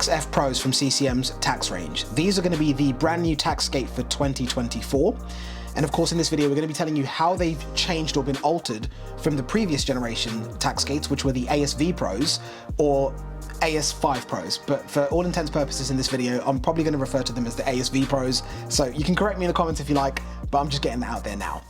XF Pros from CCM's Tacks range. These are going to be the brand new Tacks skate for 2024. And of course, in this video, we're going to be telling you how they've changed or been altered from the previous generation Tacks skates, which were the ASV Pros or AS5 Pros. But for all intents and purposes in this video, I'm probably going to refer to them as the ASV Pros. So you can correct me in the comments if you like, but I'm just getting that out there now.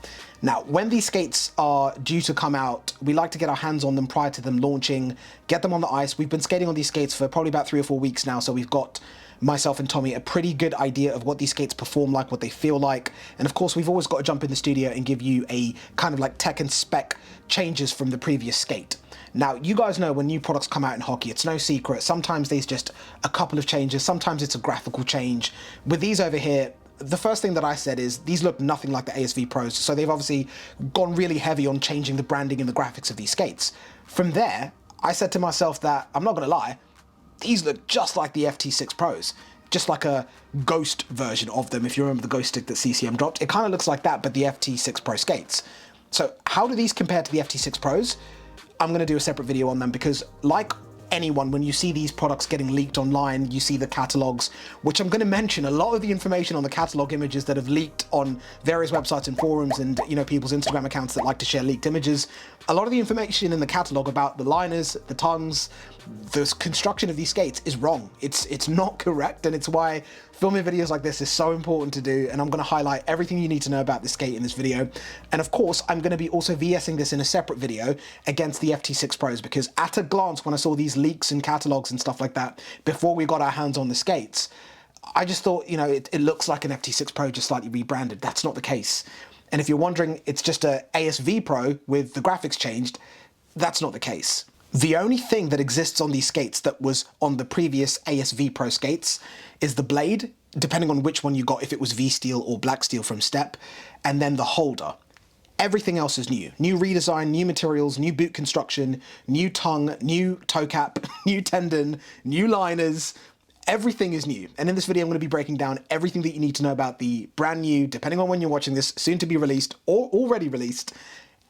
Now, when these skates are due to come out, we like to get our hands on them prior to them launching, get them on the ice. We've been skating on these skates for probably about 3 or 4 weeks now, so we've got, myself and Tommy, a pretty good idea of what these skates perform like, what they feel like. And of course, we've always got to jump in the studio and give you a kind of like tech and spec changes from the previous skate. Now, you guys know when new products come out in hockey, it's no secret. Sometimes there's just a couple of changes. Sometimes it's a graphical change. With these over here, the first thing that I said is these look nothing like the ASV Pros. So they've obviously gone really heavy on changing the branding and the graphics of these skates. From there, I said to myself that, I'm not gonna lie, these look just like the FT6 Pros. Just like a ghost version of them. If you remember the ghost stick that CCM dropped, it kind of looks like that, but the FT6 Pro skates. So how do these compare to the FT6 Pros? I'm going to do a separate video on them because, like anyone, when you see these products getting leaked online, you see the catalogs, which I'm going to mention a lot of the information on the catalog images that have leaked on various websites and forums and, you know, people's Instagram accounts that like to share leaked images. A lot of the information in the catalog about the liners, the tongues, the construction of these skates is wrong. It's not correct, and it's why filming videos like this is so important to do, and I'm going to highlight everything you need to know about this skate in this video. And of course, I'm going to be also VSing this in a separate video against the FT6 Pros, because at a glance, when I saw these leaks and catalogs and stuff like that, before we got our hands on the skates, I just thought, you know, it looks like an FT6 Pro just slightly rebranded. That's not the case. And if you're wondering, it's just a ASV Pro with the graphics changed, that's not the case. The only thing that exists on these skates that was on the previous ASV Pro skates is the blade, depending on which one you got, if it was V-Steel or Black Steel from Step, and then the holder. Everything else is new. New redesign, new materials, new boot construction, new tongue, new toe cap, new tendon, new liners. Everything is new. And in this video, I'm going to be breaking down everything that you need to know about the brand new, depending on when you're watching this, soon to be released or already released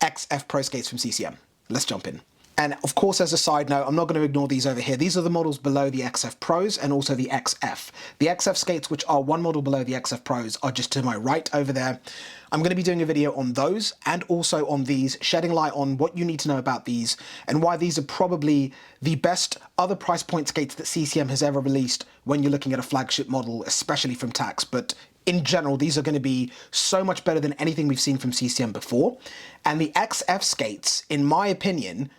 XF Pro skates from CCM. Let's jump in. And of course, as a side note, I'm not going to ignore these over here. These are the models below the XF Pros and also the XF. The XF skates, which are one model below the XF Pros, are just to my right over there. I'm going to be doing a video on those and also on these, shedding light on what you need to know about these and why these are probably the best other price point skates that CCM has ever released when you're looking at a flagship model, especially from Tacks. But in general, these are going to be so much better than anything we've seen from CCM before. And the XF skates, in my opinion,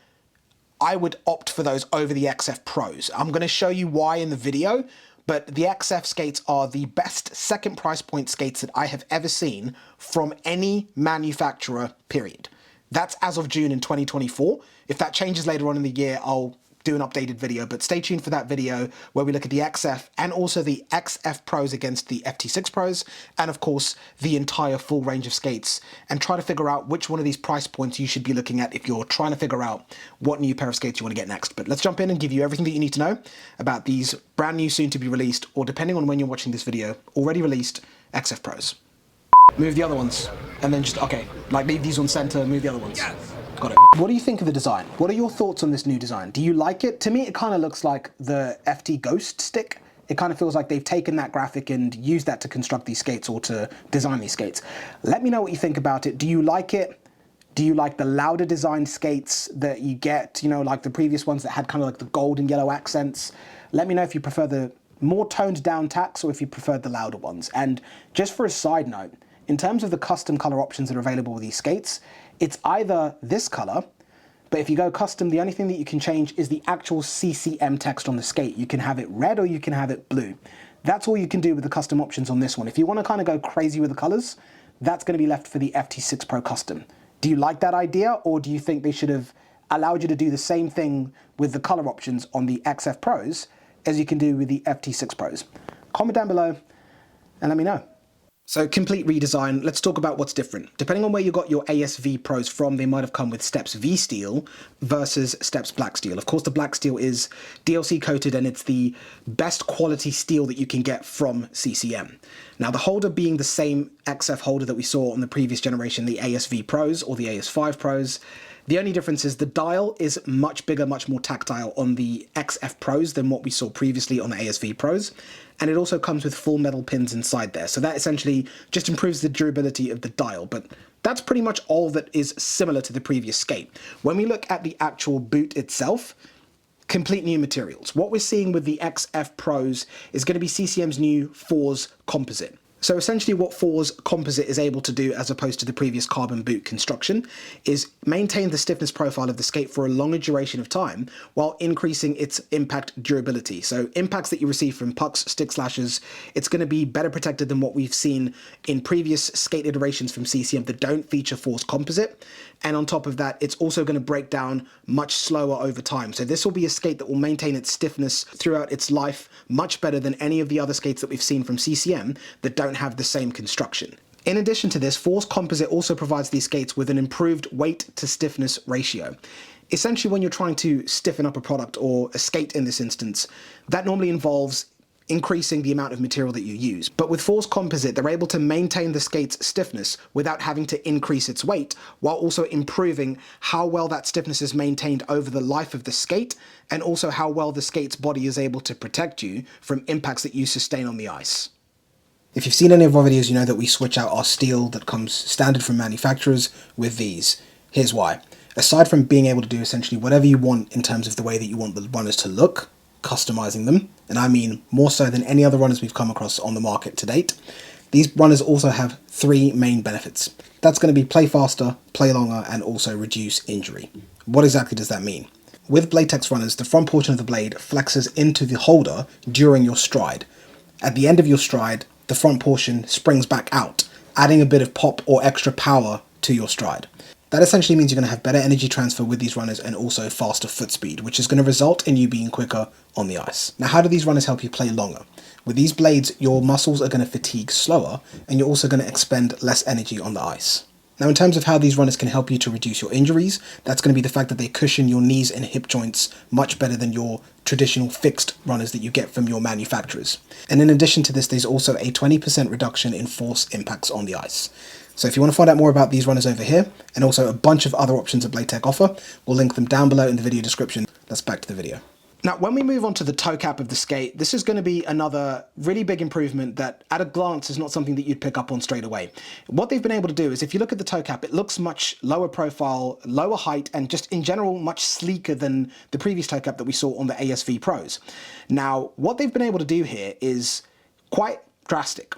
I would opt for those over the XF Pros. I'm going to show you why in the video, but the XF skates are the best second price point skates that I have ever seen from any manufacturer, period. That's as of June in 2024. If that changes later on in the year, I'll do an updated video, but stay tuned for that video where we look at the XF and also the XF Pros against the FT6 Pros, and of course, the entire full range of skates, and try to figure out which one of these price points you should be looking at if you're trying to figure out what new pair of skates you want to get next. But let's jump in and give you everything that you need to know about these brand new, soon to be released, or depending on when you're watching this video, already released XF Pros. Move the other ones, and then just, okay, like leave these on center, move the other ones. Yes. Got it. What do you think of the design? What are your thoughts on this new design? Do you like it? To me, it kind of looks like the FT Ghost stick. It kind of feels like they've taken that graphic and used that to construct these skates or to design these skates. Let me know what you think about it. Do you like it? Do you like the louder design skates that you get, you know, like the previous ones that had kind of like the gold and yellow accents? Let me know if you prefer the more toned down Tacks or if you prefer the louder ones. And just for a side note, in terms of the custom color options that are available with these skates, it's either this color, but if you go custom, the only thing that you can change is the actual CCM text on the skate. You can have it red or you can have it blue. That's all you can do with the custom options on this one. If you want to kind of go crazy with the colors, that's going to be left for the FT6 Pro Custom. Do you like that idea, or do you think they should have allowed you to do the same thing with the color options on the XF Pros as you can do with the FT6 Pros? Comment down below and let me know. So complete redesign, let's talk about what's different. Depending on where you got your ASV Pros from, they might have come with Steps V-Steel versus Steps Black Steel. Of course, the Black Steel is DLC coated and it's the best quality steel that you can get from CCM. Now the holder being the same XF holder that we saw on the previous generation, the ASV Pros or the AS5 Pros, The only difference is the dial is much bigger, much more tactile on the XF Pros than what we saw previously on the ASV Pros. And it also comes with full metal pins inside there. So that essentially just improves the durability of the dial. But that's pretty much all that is similar to the previous skate. When we look at the actual boot itself, complete new materials. What we're seeing with the XF Pros is going to be CCM's new Force composite. So essentially what Force composite is able to do, as opposed to the previous carbon boot construction, is maintain the stiffness profile of the skate for a longer duration of time while increasing its impact durability. So impacts that you receive from pucks, stick slashes, it's going to be better protected than what we've seen in previous skate iterations from CCM that don't feature Force composite. And on top of that, it's also going to break down much slower over time. So this will be a skate that will maintain its stiffness throughout its life much better than any of the other skates that we've seen from CCM that don't have the same construction. In addition to this, Force Composite also provides these skates with an improved weight to stiffness ratio. Essentially, when you're trying to stiffen up a product, or a skate in this instance, that normally involves increasing the amount of material that you use. But with Force Composite, they're able to maintain the skate's stiffness without having to increase its weight, while also improving how well that stiffness is maintained over the life of the skate, and also how well the skate's body is able to protect you from impacts that you sustain on the ice. If you've seen any of our videos, you know that we switch out our steel that comes standard from manufacturers with these. Here's why. Aside from being able to do essentially whatever you want in terms of the way that you want the runners to look, customizing them, and I mean more so than any other runners we've come across on the market to date, these runners also have three main benefits. That's going to be play faster, play longer, and also reduce injury. What exactly does that mean? With Bladetex runners, the front portion of the blade flexes into the holder during your stride. At the end of your stride, the front portion springs back out, adding a bit of pop or extra power to your stride. That essentially means you're going to have better energy transfer with these runners and also faster foot speed, which is going to result in you being quicker on the ice. Now, how do these runners help you play longer? With these blades, your muscles are going to fatigue slower, and you're also going to expend less energy on the ice. Now, in terms of how these runners can help you to reduce your injuries, that's going to be the fact that they cushion your knees and hip joints much better than your traditional fixed runners that you get from your manufacturers. And in addition to this, there's also a 20% reduction in force impacts on the ice. So if you want to find out more about these runners over here, and also a bunch of other options that Bladetex offer, we'll link them down below in the video description. Let's back to the video. Now, when we move on to the toe cap of the skate, this is going to be another really big improvement that at a glance is not something that you'd pick up on straight away. What they've been able to do is, if you look at the toe cap, it looks much lower profile, lower height, and just in general much sleeker than the previous toe cap that we saw on the ASV Pros. Now, what they've been able to do here is quite drastic.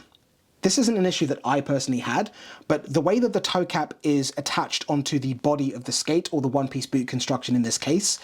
This isn't an issue that I personally had, but the way that the toe cap is attached onto the body of the skate, or the one-piece boot construction in this case,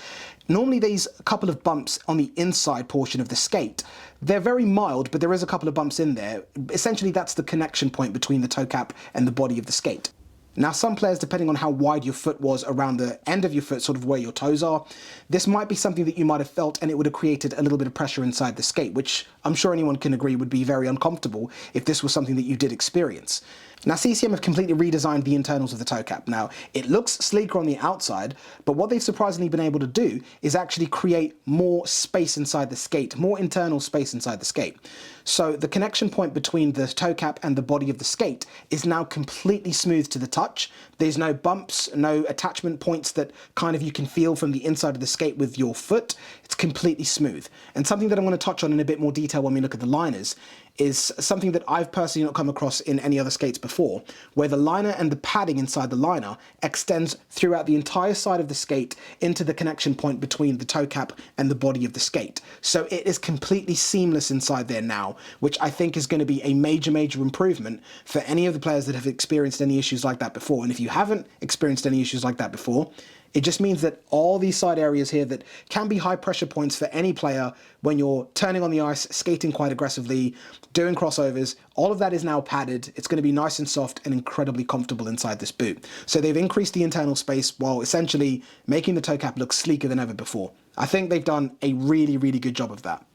normally there's a couple of bumps on the inside portion of the skate. They're very mild, but there is a couple of bumps in there. Essentially, that's the connection point between the toe cap and the body of the skate. Now, some players, depending on how wide your foot was around the end of your foot, sort of where your toes are, this might be something that you might have felt, and it would have created a little bit of pressure inside the skate, which I'm sure anyone can agree would be very uncomfortable if this was something that you did experience. Now, CCM have completely redesigned the internals of the toe cap. Now, it looks sleeker on the outside, but what they've surprisingly been able to do is actually create more space inside the skate, more internal space inside the skate. So the connection point between the toe cap and the body of the skate is now completely smooth to the touch. There's no bumps, no attachment points that kind of you can feel from the inside of the skate with your foot. It's completely smooth. And something that I'm going to touch on in a bit more detail when we look at the liners is something that I've personally not come across in any other skates before, where the liner and the padding inside the liner extends throughout the entire side of the skate into the connection point between the toe cap and the body of the skate. So it is completely seamless inside there now, which I think is going to be a major, major improvement for any of the players that have experienced any issues like that before. And if you haven't experienced any issues like that before, it just means that all these side areas here that can be high pressure points for any player when you're turning on the ice, skating quite aggressively, doing crossovers, all of that is now padded. It's going to be nice and soft and incredibly comfortable inside this boot. So they've increased the internal space while essentially making the toe cap look sleeker than ever before. I think they've done a really, really good job of that.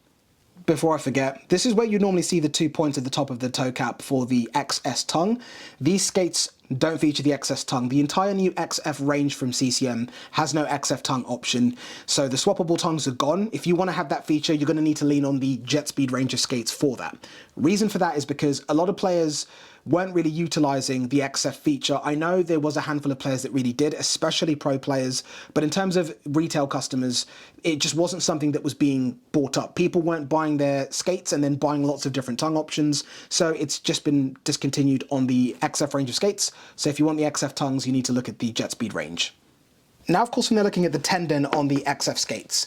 Before I forget, this is where you normally see the 2 points at the top of the toe cap for the XS tongue. These skates don't feature the XF tongue. The entire new XF range from CCM has no XF tongue option, so the swappable tongues are gone. If you want to have that feature, you're going to need to lean on the jet speed range of skates for that. Reason for that is because a lot of players weren't really utilizing the XF feature. I know there was a handful of players that really did, especially pro players, but in terms of retail customers, it just wasn't something that was being bought up. People weren't buying their skates and then buying lots of different tongue options, so it's just been discontinued on the XF range of skates. So if you want the XF tongues, you need to look at the jet speed range. Now, of course, when they're looking at the tendon on the XF skates,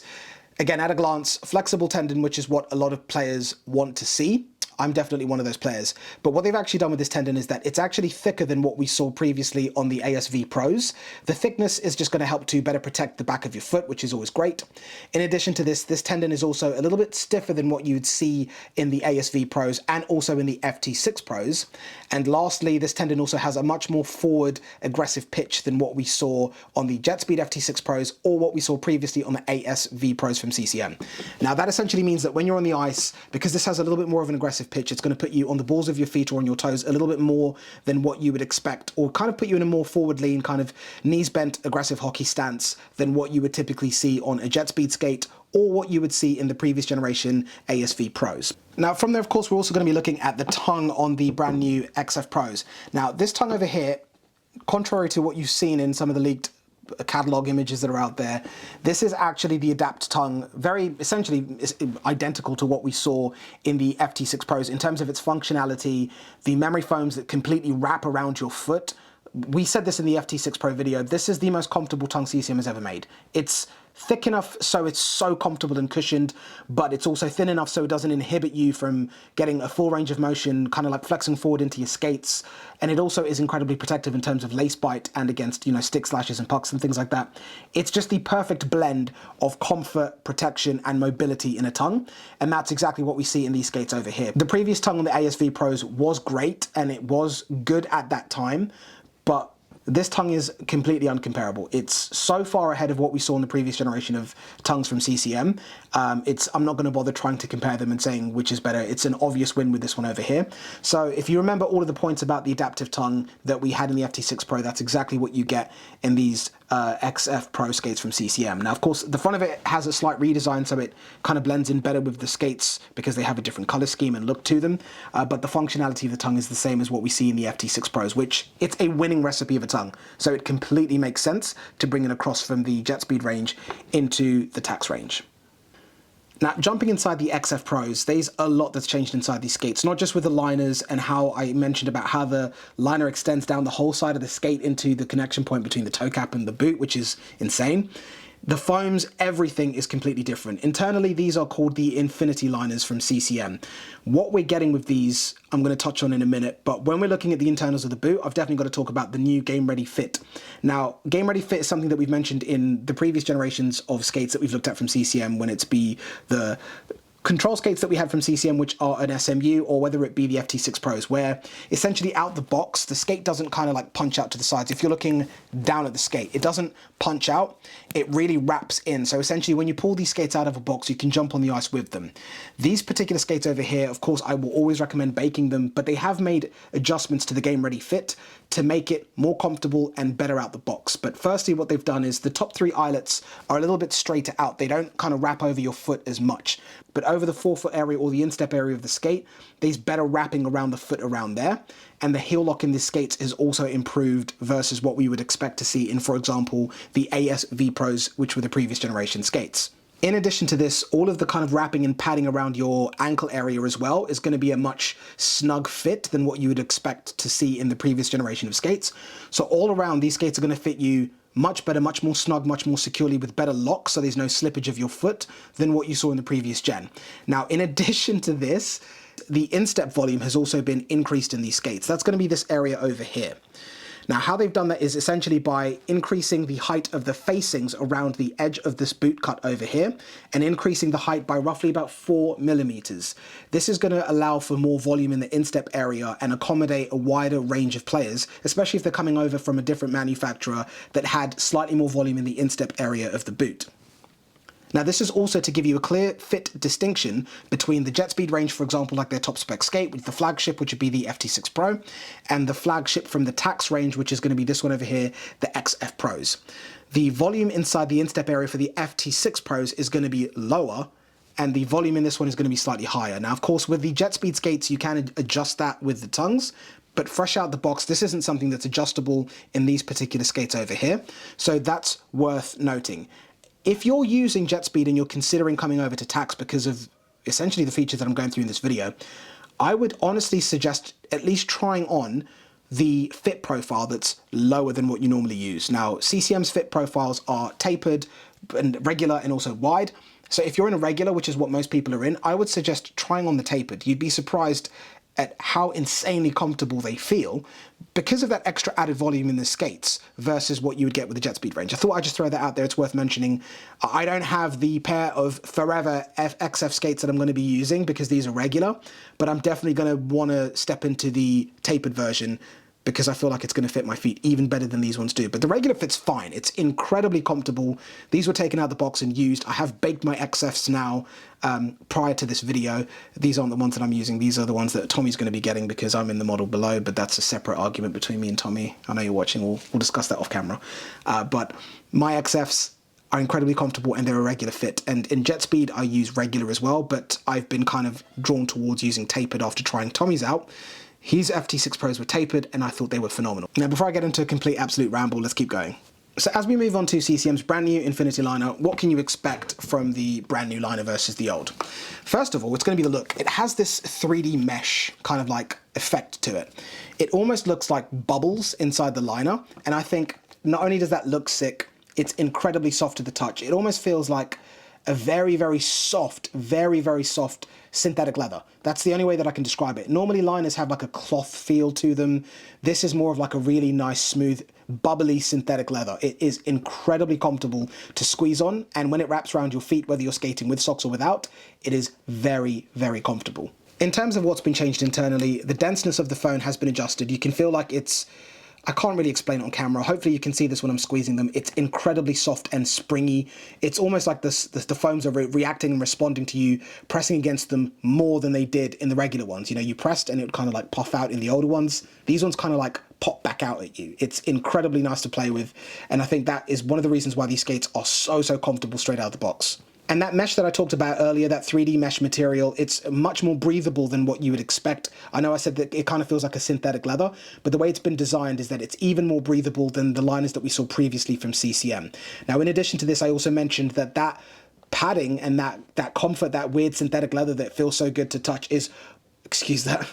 again, at a glance, flexible tendon, which is what a lot of players want to see. I'm definitely one of those players. But what they've actually done with this tendon is that it's actually thicker than what we saw previously on the ASV Pros. The thickness is just going to help to better protect the back of your foot, which is always great. In addition to this, this tendon is also a little bit stiffer than what you would see in the ASV Pros and also in the FT6 Pros. And lastly, this tendon also has a much more forward aggressive pitch than what we saw on the JetSpeed FT6 Pros or what we saw previously on the ASV Pros from CCM. Now that essentially means that when you're on the ice, because this has a little bit more of an aggressive pitch, it's going to put you on the balls of your feet or on your toes a little bit more than what you would expect, or kind of put you in a more forward lean, kind of knees bent aggressive hockey stance than what you would typically see on a jet speed skate or what you would see in the previous generation ASV Pros. Now from there, of course, we're also going to be looking at the tongue on the brand new XF Pros. Now this tongue over here, contrary to what you've seen in some of the leaked catalog images that are out there, this is actually the adapt tongue, very essentially identical to what we saw in the FT6 Pros in terms of its functionality, the memory foams that completely wrap around your foot. We said this in the FT6 Pro video, this is the most comfortable tongue CCM has ever made. It's thick enough so it's so comfortable and cushioned, but it's also thin enough so it doesn't inhibit you from getting a full range of motion, kind of like flexing forward into your skates. And it also is incredibly protective in terms of lace bite and against, you know, stick slashes and pucks and things like that. It's just the perfect blend of comfort, protection, and mobility in a tongue. And that's exactly what we see in these skates over here. The previous tongue on the ASV Pros was great and it was good at that time, but this tongue is completely uncomparable. It's so far ahead of what we saw in the previous generation of tongues from CCM. I'm not going to bother trying to compare them and saying which is better. It's an obvious win with this one over here. So if you remember all of the points about the adaptive tongue that we had in the FT6 Pro, that's exactly what you get in these XF Pro skates from CCM. Now, of course, the front of it has a slight redesign, so it kind of blends in better with the skates because they have a different color scheme and look to them. But the functionality of the tongue is the same as what we see in the FT6 Pros, which it's a winning recipe of a tongue. So it completely makes sense to bring it across from the jet speed range into the Tacks range. Now, jumping inside the XF Pros, there's a lot that's changed inside these skates, not just with the liners and how I mentioned about how the liner extends down the whole side of the skate into the connection point between the toe cap and the boot, which is insane. The foams, everything is completely different. Internally, these are called the Infinity liners from CCM. What we're getting with these, I'm going to touch on in a minute, but when we're looking at the internals of the boot, I've definitely got to talk about the new Game Ready Fit. Now, Game Ready Fit is something that we've mentioned in the previous generations of skates that we've looked at from CCM, when it's be the control skates that we had from CCM, which are an SMU, or whether it be the FT6 Pros, where essentially out the box, the skate doesn't kind of like punch out to the sides. If you're looking down at the skate, it doesn't punch out, it really wraps in. So essentially when you pull these skates out of a box, you can jump on the ice with them. These particular skates over here, of course, I will always recommend baking them, but they have made adjustments to the Game Ready Fit to make it more comfortable and better out the box. But firstly, what they've done is the top three eyelets are a little bit straighter out. They don't kind of wrap over your foot as much. But over the forefoot area or the instep area of the skate, there's better wrapping around the foot around there. And the heel lock in this skates is also improved versus what we would expect to see in, for example, the ASV Pros, which were the previous generation skates. In addition to this, all of the kind of wrapping and padding around your ankle area as well is going to be a much snug fit than what you would expect to see in the previous generation of skates. So all around, these skates are going to fit you much better, much more snug, much more securely with better locks, so there's no slippage of your foot than what you saw in the previous gen. Now, in addition to this, the instep volume has also been increased in these skates. That's going to be this area over here. Now, how they've done that is essentially by increasing the height of the facings around the edge of this boot cut over here and increasing the height by roughly about 4 millimeters. This is going to allow for more volume in the instep area and accommodate a wider range of players, especially if they're coming over from a different manufacturer that had slightly more volume in the instep area of the boot. Now this is also to give you a clear fit distinction between the jet speed range, for example, like their top spec skate, with the flagship, which would be the FT6 Pro, and the flagship from the Tacks range, which is going to be this one over here, the XF Pros. The volume inside the instep area for the FT6 Pros is going to be lower, and the volume in this one is going to be slightly higher. Now, of course, with the jet speed skates, you can adjust that with the tongues, but fresh out the box, this isn't something that's adjustable in these particular skates over here. So that's worth noting. If you're using jet speed and you're considering coming over to Tacks because of essentially the features that I'm going through in this video, I would honestly suggest at least trying on the fit profile that's lower than what you normally use. Now, CCM's fit profiles are tapered and regular and also wide. So if you're in a regular, which is what most people are in, I would suggest trying on the tapered. You'd be surprised at how insanely comfortable they feel because of that extra added volume in the skates versus what you would get with the jet speed range. I thought I'd just throw that out there. It's worth mentioning. I don't have the pair of forever XF skates that I'm going to be using because these are regular, but I'm definitely going to want to step into the tapered version because I feel like it's going to fit my feet even better than these ones do. But the regular fit's fine. It's incredibly comfortable. These were taken out of the box and used. I have baked my XFs now prior to this video. These aren't the ones that I'm using. These are the ones that Tommy's going to be getting because I'm in the model below, but that's a separate argument between me and Tommy. I know you're watching. We'll discuss that off camera. But my XFs are incredibly comfortable and they're a regular fit. And in jet speed, I use regular as well, but I've been kind of drawn towards using tapered after trying Tommy's out. His FT6 Pros were tapered and I thought they were phenomenal. Now, before I get into a complete absolute ramble, let's keep going. So as we move on to CCM's brand new Infinity liner, what can you expect from the brand new liner versus the old? First of all, it's going to be the look. It has this 3D mesh kind of like effect to it. It almost looks like bubbles inside the liner. And I think not only does that look sick, it's incredibly soft to the touch. It almost feels like a very, very soft synthetic leather. That's the only way that I can describe it. Normally liners have like a cloth feel to them. This is more of like a really nice, smooth, bubbly synthetic leather. It is incredibly comfortable to squeeze on, and when it wraps around your feet, whether you're skating with socks or without, it is very, very comfortable. In terms of what's been changed internally, the denseness of the foam has been adjusted. You can feel like it's, I can't really explain it on camera. Hopefully you can see this when I'm squeezing them. It's incredibly soft and springy. It's almost like the foams are reacting and responding to you, pressing against them more than they did in the regular ones. You know, you pressed and it would kind of like puff out in the older ones. These ones kind of like pop back out at you. It's incredibly nice to play with. And I think that is one of the reasons why these skates are so comfortable straight out of the box. And that mesh that I talked about earlier, that 3D mesh material, it's much more breathable than what you would expect. I know I said that it kind of feels like a synthetic leather, but the way it's been designed is that it's even more breathable than the liners that we saw previously from CCM. Now, in addition to this, I also mentioned that that padding and that comfort, that weird synthetic leather that feels so good to touch is, excuse that,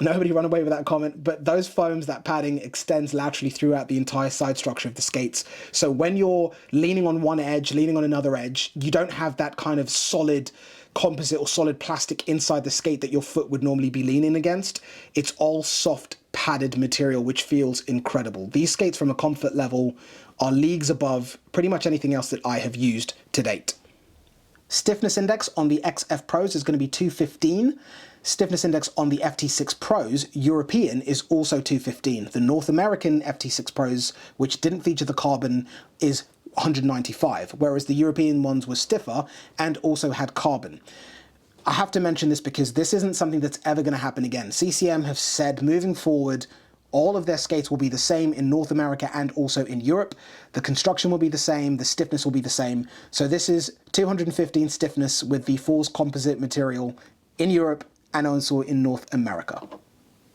nobody run away with that comment, but those foams, that padding extends laterally throughout the entire side structure of the skates. So when you're leaning on one edge, leaning on another edge, you don't have that kind of solid composite or solid plastic inside the skate that your foot would normally be leaning against. It's all soft padded material, which feels incredible. These skates from a comfort level are leagues above pretty much anything else that I have used to date. Stiffness index on the XF Pros is going to be 215. Stiffness index on the FT6 Pros, European, is also 215. The North American FT6 Pros, which didn't feature the carbon, is 195, whereas the European ones were stiffer and also had carbon. I have to mention this because this isn't something that's ever going to happen again. CCM have said moving forward, all of their skates will be the same in North America and also in Europe. The construction will be the same, the stiffness will be the same. So this is 215 stiffness with the Force composite material in Europe and also in North America.